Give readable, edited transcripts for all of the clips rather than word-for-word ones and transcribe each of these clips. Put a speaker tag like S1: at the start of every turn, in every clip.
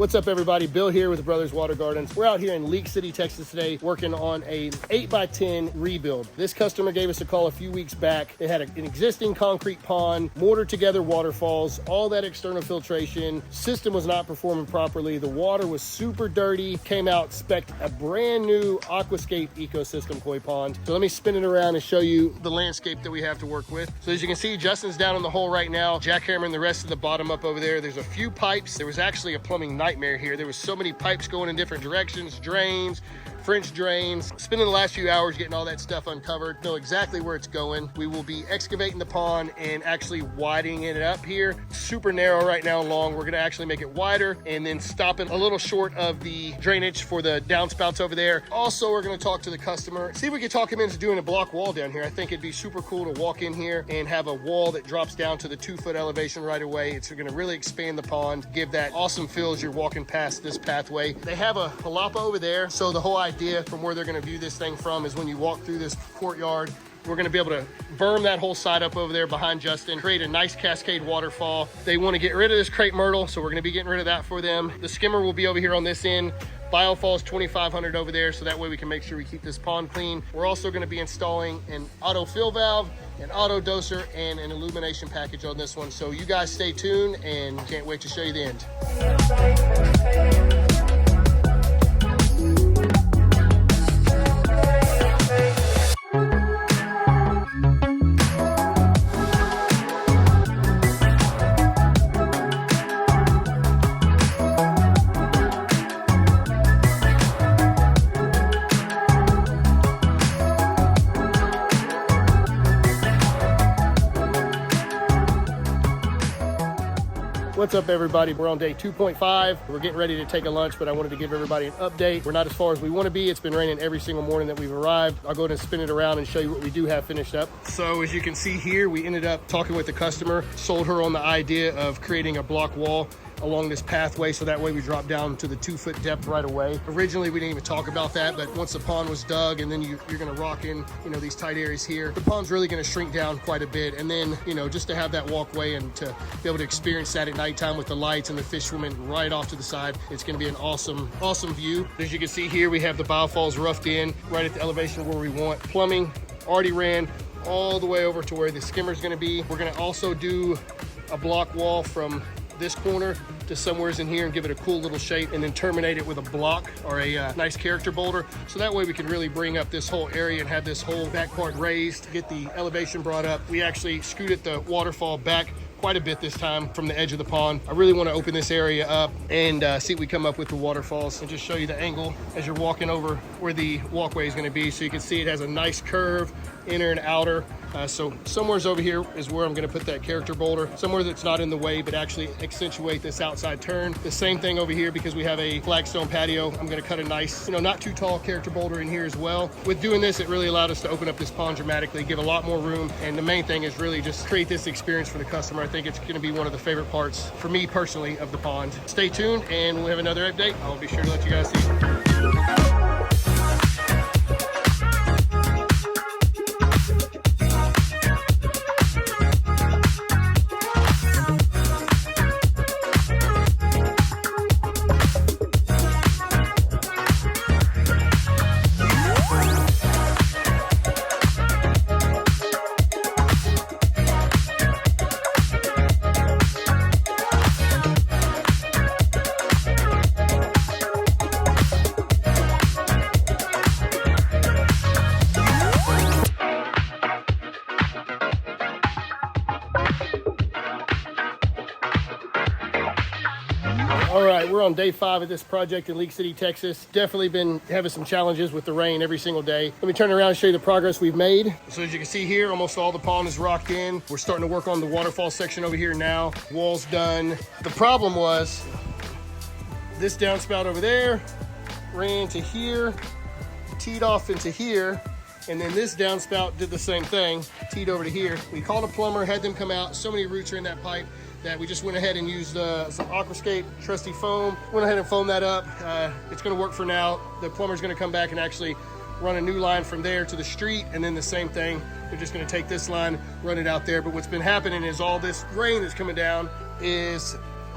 S1: What's up, everybody? Bill here with Brothers Water Gardens. We're out here in Leak City, Texas today working on a 8x10 rebuild. This customer gave us a call a few weeks back. They had an existing concrete pond, mortared together waterfalls, all that external filtration. System was not performing properly. The water was super dirty. Came out, spec'd a brand new aquascape ecosystem koi pond. So let me spin it around and show you the landscape that we have to work with. So as you can see, Justin's down in the hole right now, jackhammering the rest of the bottom up over there. There's a few pipes. There was actually a plumbing nightmare here. There was so many pipes going in different directions, drains, French drains. Spending the last few hours getting all that stuff uncovered. Know exactly where it's going. We will be excavating the pond and actually widening it up here. Super narrow right now and long. We're gonna actually make it wider and then stop it a little short of the drainage for the downspouts over there. Also, we're gonna talk to the customer, see if we can talk him into doing a block wall down here. I think it'd be super cool to walk in here and have a wall that drops down to the 2-foot elevation right away. It's gonna really expand the pond, give that awesome feel as you're walking past this pathway. They have a palapa over there, so the whole idea from where they're going to view this thing from is when you walk through this courtyard, we're going to be able to berm that whole side up over there behind Justin, create a nice cascade waterfall. They want to get rid of this crepe myrtle, so we're going to be getting rid of that for them. The skimmer will be over here on this end. Biofall is $2,500 over there, so that way we can make sure we keep this pond clean. We're also going to be installing an auto fill valve, an auto doser, and an illumination package on this one. So you guys stay tuned and can't wait to show you the end. What's up, everybody? We're on day 2.5. We're getting ready to take a lunch, but I wanted to give everybody an update. We're not as far as we want to be. It's been raining every single morning that we've arrived. I'll go ahead and spin it around and show you what we do have finished up. So as you can see here, we ended up talking with the customer, sold her on the idea of creating a block wall along this pathway, so that way we drop down to the 2-foot depth right away. Originally, we didn't even talk about that, but once the pond was dug and then you're gonna rock in, these tight areas here, the pond's really gonna shrink down quite a bit. And then, just to have that walkway and to be able to experience that at nighttime with the lights and the fish swimming right off to the side, it's gonna be an awesome view. As you can see here, we have the biofalls roughed in right at the elevation where we want. Plumbing already ran all the way over to where the skimmer's gonna be. We're gonna also do a block wall from this corner to somewheres in here and give it a cool little shape, and then terminate it with a block or a nice character boulder, so that way we can really bring up this whole area and have this whole back part raised, get the elevation brought up. We actually scooted the waterfall back quite a bit this time from the edge of the pond. I really want to open this area up and see what we come up with the waterfalls, and just show you the angle as you're walking over where the walkway is going to be, so you can see it has a nice curve, inner and outer. So somewhere's over here is where I'm going to put that character boulder, somewhere that's not in the way but actually accentuate this outside turn. The same thing over here, because we have a flagstone patio. I'm going to cut a nice, not too tall character boulder in here as well. With doing this, it really allowed us to open up this pond dramatically, give a lot more room, and the main thing is really just create this experience for the customer. I think it's going to be one of the favorite parts for me personally of the pond. Stay tuned and we'll have another update. I'll be sure to let you guys see. All right, we're on day 5 of this project in Leak City, Texas. Definitely been having some challenges with the rain every single day. Let me turn around and show you the progress we've made. So as you can see here, almost all the pond is rocked in. We're starting to work on the waterfall section over here now. Wall's done. The problem was this downspout over there ran to here, teed off into here, and then this downspout did the same thing, teed over to here. We called a plumber, had them come out. So many roots are in that pipe that we just went ahead and used some aquascape trusty foam. Went ahead and foamed that up. It's gonna work for now. The plumber's gonna come back and actually run a new line from there to the street, and then the same thing. They're just gonna take this line, run it out there. But what's been happening is all this rain that's coming down is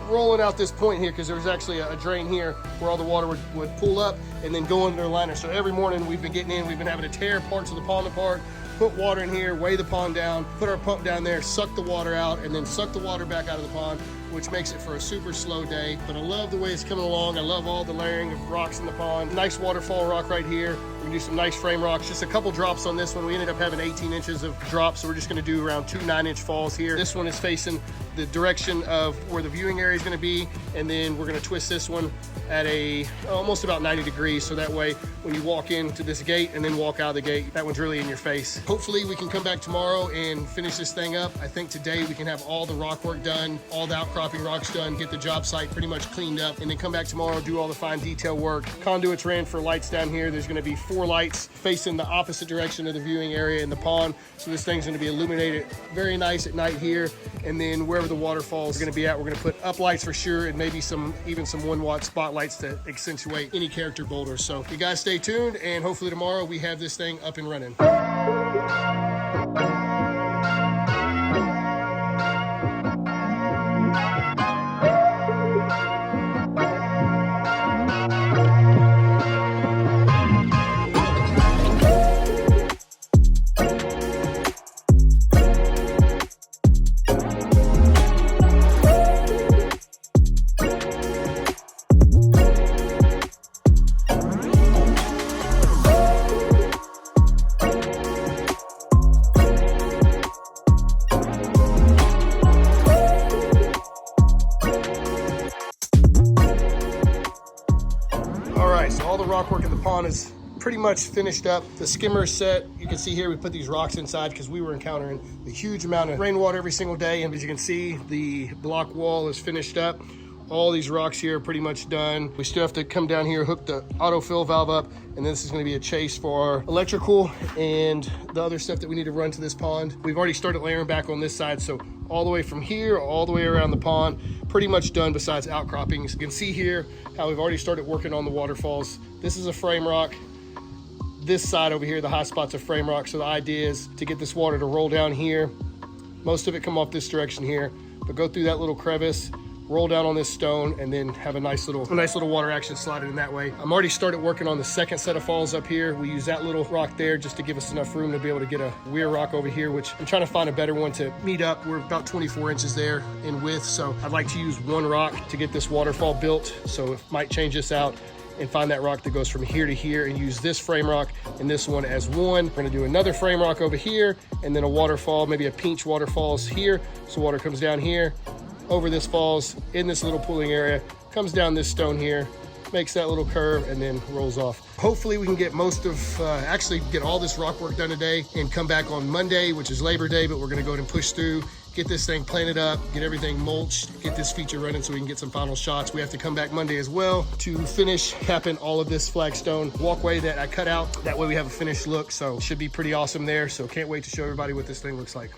S1: rolling out this point here because there's actually a drain here where all the water would pull up and then go under the liner. So every morning we've been getting in, we've been having to tear parts of the pond apart, put water in here, weigh the pond down, put our pump down there, suck the water out, and then suck the water back out of the pond, which makes it for a super slow day. But I love the way it's coming along. I love all the layering of rocks in the pond. Nice waterfall rock right here. We can do some nice frame rocks. Just a couple drops on this one. We ended up having 18 inches of drops, so we're just gonna do around 2 9-inch falls here. This one is facing the direction of where the viewing area is gonna be, and then we're gonna twist this one at almost about 90 degrees, so that way when you walk into this gate and then walk out of the gate, that one's really in your face. Hopefully we can come back tomorrow and finish this thing up. I think today we can have all the rock work done, all the outcropping rocks done, get the job site pretty much cleaned up, and then come back tomorrow, do all the fine detail work. Conduits ran for lights down here. There's gonna be 4 lights facing the opposite direction of the viewing area in the pond, so this thing's gonna be illuminated very nice at night here, and then wherever the waterfalls are gonna be at, we're gonna put up lights for sure, and maybe even some 1-watt spotlights to accentuate any character boulders. So you guys stay tuned, and hopefully tomorrow we have this thing up and running. Rock work in the pond is pretty much finished up. The skimmer is set. You can see here we put these rocks inside because we were encountering a huge amount of rainwater every single day, and as you can see, the block wall is finished up. All these rocks here are pretty much done. We still have to come down here, hook the autofill valve up, and this is going to be a chase for our electrical and the other stuff that we need to run to this pond. We've already started layering back on this side, so all the way from here, all the way around the pond, pretty much done besides outcroppings. You can see here how we've already started working on the waterfalls. This is a frame rock. This side over here, the high spot's a frame rock. So the idea is to get this water to roll down here. Most of it come off this direction here, but go through that little crevice, roll down on this stone, and then have a nice little water action slide in that way. I'm already started working on the second set of falls up here. We use that little rock there just to give us enough room to be able to get a weir rock over here, which I'm trying to find a better one to meet up. We're about 24 inches there in width, so I'd like to use one rock to get this waterfall built. So I might change this out and find that rock that goes from here to here and use this frame rock and this one as one. We're gonna do another frame rock over here, and then a waterfall, maybe a pinch waterfalls here. So water comes down here, over this falls in this little pooling area, comes down this stone here, makes that little curve, and then rolls off. Hopefully we can get actually get all this rock work done today and come back on Monday, which is Labor Day, but we're gonna go ahead and push through, get this thing planted up, get everything mulched, get this feature running so we can get some final shots. We have to come back Monday as well to finish capping all of this flagstone walkway that I cut out. That way we have a finished look, so it should be pretty awesome there. So can't wait to show everybody what this thing looks like.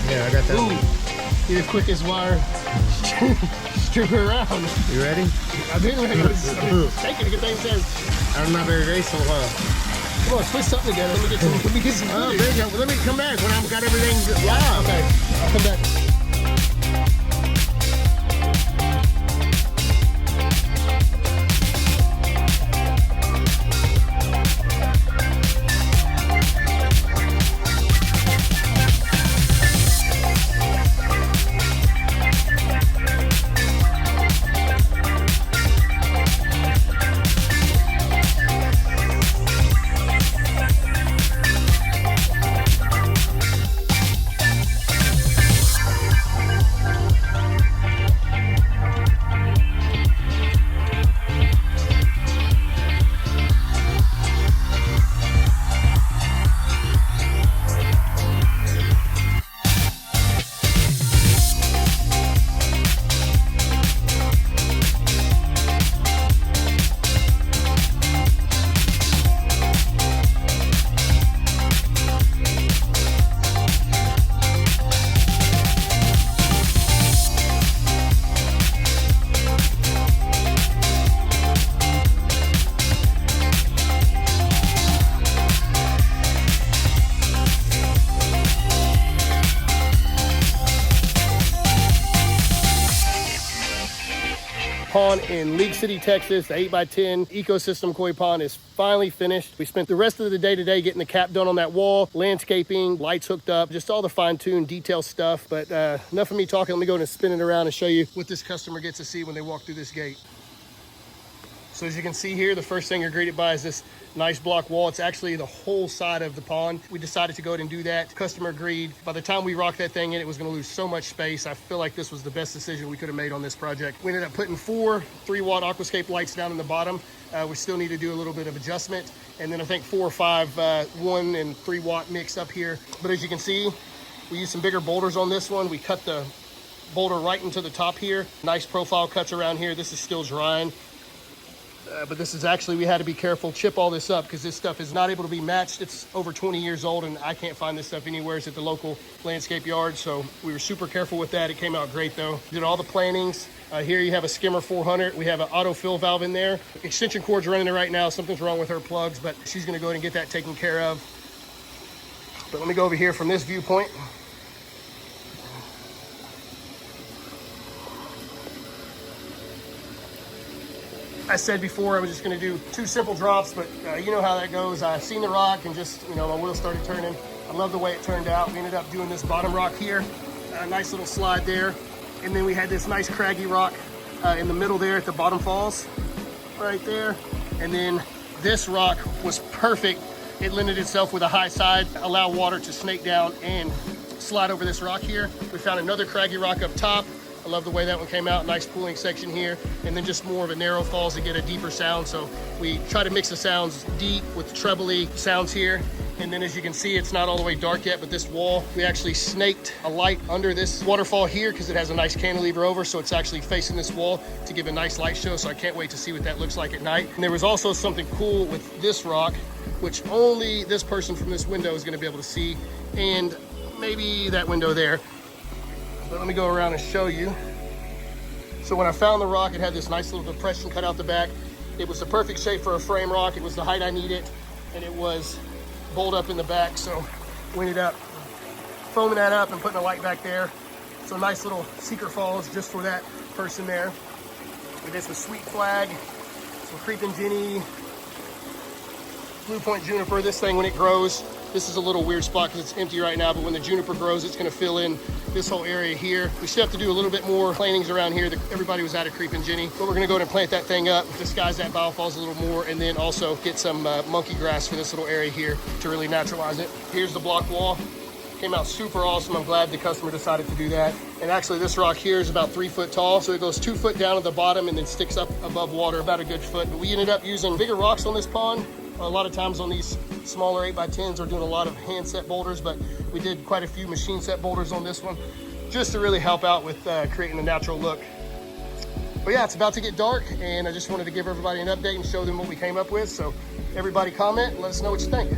S2: Yeah, I got that.
S1: Ooh, you're the quickest wire stripper around.
S2: You ready?
S1: I've been ready. I'm taking a good thing there.
S2: I'm not very graceful, huh?
S1: Come on, twist something together. Let me get some.
S2: Oh, there you go. Let me come back when I've got everything. Wow.
S1: Okay, I'll come back. in League City, Texas. The 8x10 ecosystem koi pond is finally finished. We spent the rest of the day today getting the cap done on that wall, landscaping, lights hooked up, just all the fine-tuned detail stuff. But enough of me talking. Let me go and spin it around and show you what this customer gets to see when they walk through this gate. So as you can see here, the first thing you're greeted by is this nice block wall. It's actually the whole side of the pond. We decided to go ahead and do that. Customer agreed. By the time we rocked that thing in, it was going to lose so much space. I feel like this was the best decision we could have made on this project. We ended up putting 4 3-watt aquascape lights down in the bottom. We still need to do a little bit of adjustment. And then I think 4 or 5 1 and 3 watt mix up here. But as you can see, we used some bigger boulders on this one. We cut the boulder right into the top here. Nice profile cuts around here. This is still drying. But this is actually, we had to be careful, chip all this up because this stuff is not able to be matched. It's over 20 years old and I can't find this stuff anywhere. It's at the local landscape yard. So we were super careful with that. It came out great though. Did all the plantings. Here you have a skimmer 400. We have an auto fill valve in there. Extension cord's running it right now. Something's wrong with her plugs, but she's gonna go ahead and get that taken care of. But let me go over here from this viewpoint. I said before I was just going to do 2 simple drops, but you know how that goes. I seen the rock and just, my wheels started turning. I love the way it turned out. We ended up doing this bottom rock here, a nice little slide there. And then we had this nice craggy rock in the middle there at the bottom falls, right there. And then this rock was perfect. It lended itself with a high side, allow water to snake down and slide over this rock here. We found another craggy rock up top. I love the way that one came out, nice pooling section here, and then just more of a narrow falls to get a deeper sound. So we try to mix the sounds deep with trebly sounds here. And then as you can see, it's not all the way dark yet, but this wall, we actually snaked a light under this waterfall here because it has a nice cantilever over, so it's actually facing this wall to give a nice light show. So I can't wait to see what that looks like at night. And there was also something cool with this rock, which only this person from this window is gonna be able to see, and maybe that window there. But let me go around and show you. So when I found the rock, it had this nice little depression cut out the back. It was the perfect shape for a frame rock. It was the height I needed, and it was bowled up in the back. So we ended up foaming that up and putting a light back there. So nice little secret falls just for that person there. We did some sweet flag, some creeping Jenny, blue point juniper. This thing, when it grows, this is a little weird spot because it's empty right now, but when the juniper grows, it's gonna fill in this whole area here. We still have to do a little bit more plantings around here. Everybody was out of creeping Jenny, but we're gonna go ahead and plant that thing up, disguise that biofalls a little more, and then also get some monkey grass for this little area here to really naturalize it. Here's the block wall. Came out super awesome. I'm glad the customer decided to do that. And actually this rock here is about 3 foot tall. So it goes 2 foot down at the bottom and then sticks up above water about a good foot. But we ended up using bigger rocks on this pond. A lot of times on these smaller 8x10s, we're doing a lot of hand set boulders, but we did quite a few machine set boulders on this one just to really help out with creating a natural look. But yeah, it's about to get dark and I just wanted to give everybody an update and show them what we came up with. So everybody comment and let us know what you think.